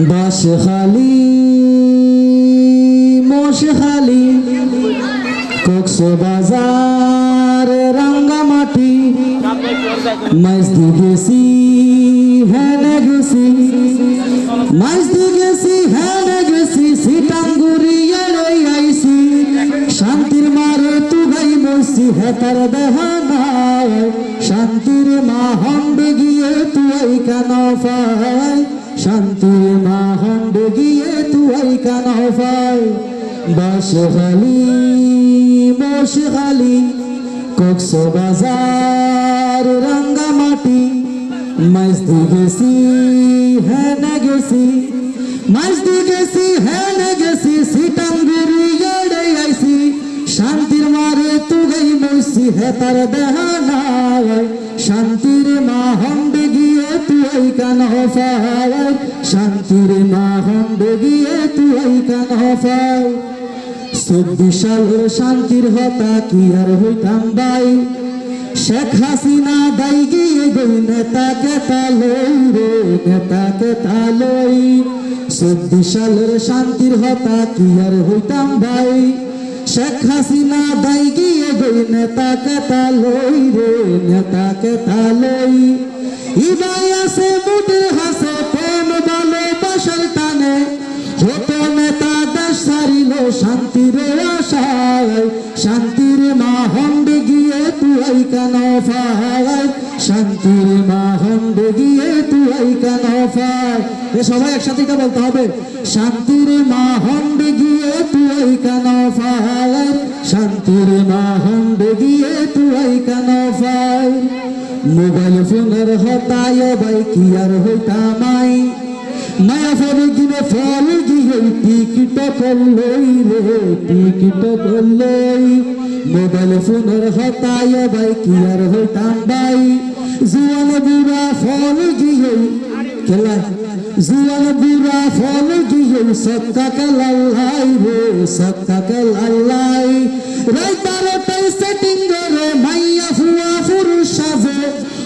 বাঁশখালী মশখালী কক্সবাজার রাঙ্গামাটি মাইজদি গেছি হেনে গেছি মাইজদি গেছি হেনে গেছি সিটাঙ্গুরি এড়াই আইছি শান্তির মারে তুগাই মইছি হেতার দেহানায় শান্তির মা হন্ডে গিয়ে তুই কেন পাই শান্তির মা হন্ডে গিয়ে তুই কেন পাই বাঁশখালী মশখালী কক্সবাজার রাঙ্গামাটি মাইজদি গেছি হেনে গেছি মাইজদি গেছি হেনে গেছি সিটাঙ্গুরি এড়াই আইছি শান্তির মারে তুগাই মইছি হেতার দেহানায় শান্তির মা হন্ডে গিয়ে তুই কেন পাই শান্তির মা হন্ডে গিয়ে তুই কেন পাই 24 সালের শান্তির হতা কি আর হইতাম ভাই শেখ হাসিনা দাই গিয়ে গই নেতাকে তালই রে নেতাকে তালই 24 সালের শান্তির হতা কি আর হইতাম ভাই শেখ হাসিনা দাই গিয়ে গই নেতাকে তালই রে নেতাকে তালই ইবাই আছে মুটের হাসে প্রেম ভালোবাসার টানে হতো নেতা দেশ ছাড়িল শান্তির আশায় শান্তির মা হন্ডে গিয়ে তুই কেন পাই শান্তির মা হন্ডে গিয়ে তুই কেন পাই সবাই একসাথে এটা বলতে হবে শান্তির মা হন্ডে গিয়ে তুই কেন পাই শান্তির মা হন্ডে গিয়ে তুই কেন পাই মোবাইল ফোনের হতায় ভাই কি আর হইতামাই মায়া ফলে গিয়ে ফল গিয়ে টিকিট করলই রে টিকিট করলই মোবাইল ফোনের হতায় ভাই কি আর হইতাম ভাই জুয়ান বুড়া ফল গিয়ে খেলা জুয়ান বুড়া ফল গিয়ে সক্কা কেলাই রে সক্কা কেলাই রাইতারটাই সেটিং করে মাইয়া ফুয়া পুরুষ সাজে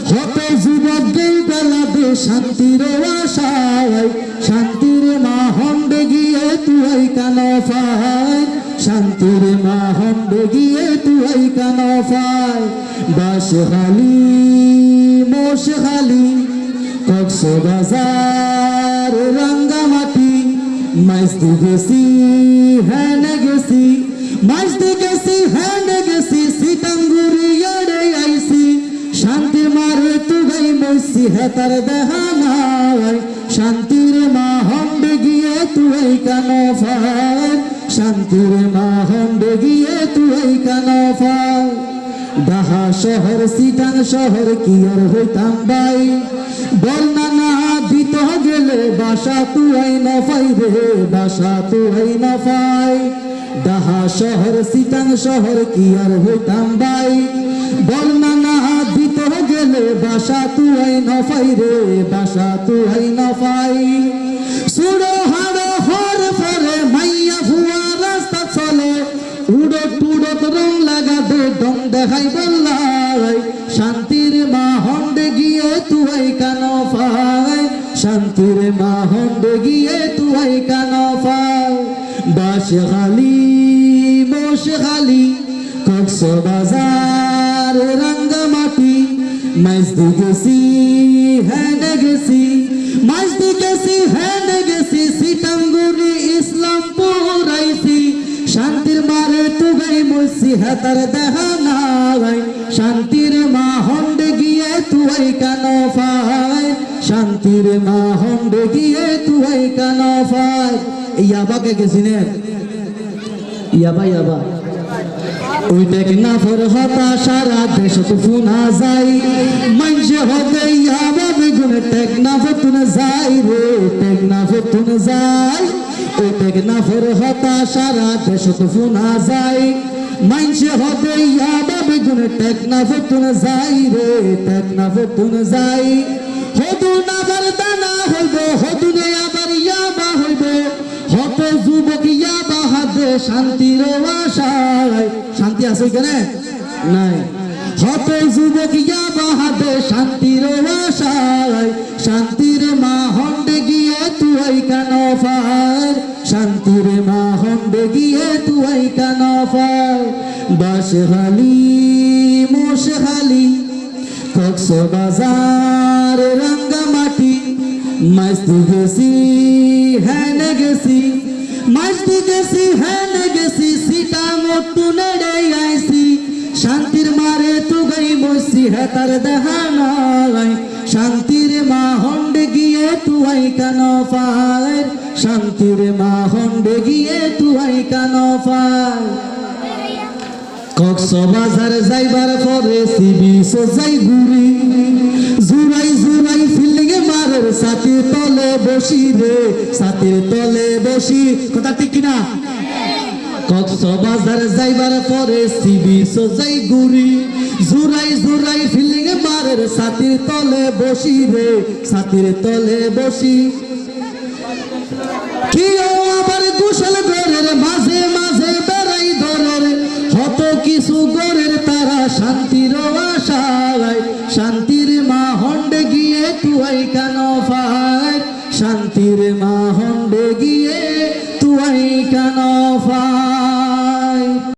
হতে যুবক গেই বেলা দে শান্তির আশায় শান্তির মা হন্ডে গিয়ে তুই কেন পাই শান্তির মা হন্ডে গিয়ে তুই কেন পাই বাঁশখালী মশখালী কক্সবাজার রাঙ্গামাটি মাইজদি গেছি হেনে গেছি মাইজদি গেছি হেনে গেছি সিটাঙ্গুরি এড়াই আইছি শান্তির মারে তুগাই মইছি হেতার দেহানায় শান্তির মা হন্ডে গিয়ে তুই কেন পাই শান্তির মা হন্ডে গিয়ে তুই কেন পাই ঢাকা শহর সিটাং শহর কি আর হইতাম ভাই বন্যা না দিত গেলে বাসা তুই না পাই রে বাসা তুই না পাই ঢাকা শহর সিটাং শহর কি আর হইতাম ভাই বন্যা না দিত গেলে বাসা তুই না পাই রে বাসা তুই না পাই সুড়ো হাড়ো হর পরে মাইয়া ভুয়া রাস্তা চলে উড়ো টুড়ো রং লাগা দে দম দেখাই বললাই শান্তির মা হন্ডে গিয়ে তুই কেন পাই শান্তির মা হন্ডে গিয়ে তুই কেন পাই বাঁশখালী মশখালী কক্সবাজার রাঙ্গামাটি মাইজদি গেছি হেনে গেছি মাইজদি গেছি হেনে গেছি সিটাঙ্গুরি ইসলামপুর আইছি শান্তির মারে তুগাই মইছি হেতার দেহানায় শান্তির মা হন্ডে গিয়ে তুই কেন পাই শান্তির মা হন্ডে গিয়ে তুই কেন পাই ইয়াবাকে গেছিনে ইয়াবা ইয়াবা ওই টেকনা ফর হতা সারা দেশ তো ফুনা যাই মানুষে হতে ইয়াবা বেগুন টেকনা ফতুন যাই রে টেকনা ফতুন যাই ওই টেকনা ফর হতা সারা দেশ তো ফুনা যাই মানুষে হতে ইয়াবা বেগুন টেকনা ফতুন যাই রে টেকনা ফতুন যাই হতুন আবার দানা হইব হতুনে আবার ইয়াবা হইব হত যুবক ইয়াবা হাতে শান্তির আশায় শান্তি আছে এখানে নাই হত যুবক ইয়াবা হাতে শান্তির আশায় শান্তির মা হন্ডে গিয়ে তুই কেন কানফার শান্তির মাহন্ডে গিয়ে তুই কানফার বাঁশখালী মোশখালী কক্সবাজার রাঙ্গামাটি মাইস্তি গেছি হ্যানে গেছি মাইস্তি গেছি হ্যানে গেছি সিটামট্টু নেড়ে আইছি শান্তির মারে তু গাই বসি হেতার দেহানাই শান্তির মাহন্ডে গিয়ে তুই কানফার শান্তির মাহন্ডে গিয়ে তুই কানফার কক্সবাজার যাইবার পরে সিবি সোজাই ঘুরি জুরাই জুরাই ফিলিংয়ে মারের সাথে তলে বসি রে সাথে তলে বসি কথা ঠিক কিনা কক্সবাজার যাইবার পরে সিবি সোজাই ঘুরি জুরাই জুরাই ফিলিংয়ে মারের সাথে তলে বসি রে সাথে তলে বসি কি আবার কুশল ঘরের মাঝে মাঝে বেড়াই ধরের হত কিছু গরের তারা শান্তির আশায় শান্তির মাহন্ডে গিয়ে তুই কানফার শান্তির মাহন্ডে গিয়ে তুই কানফার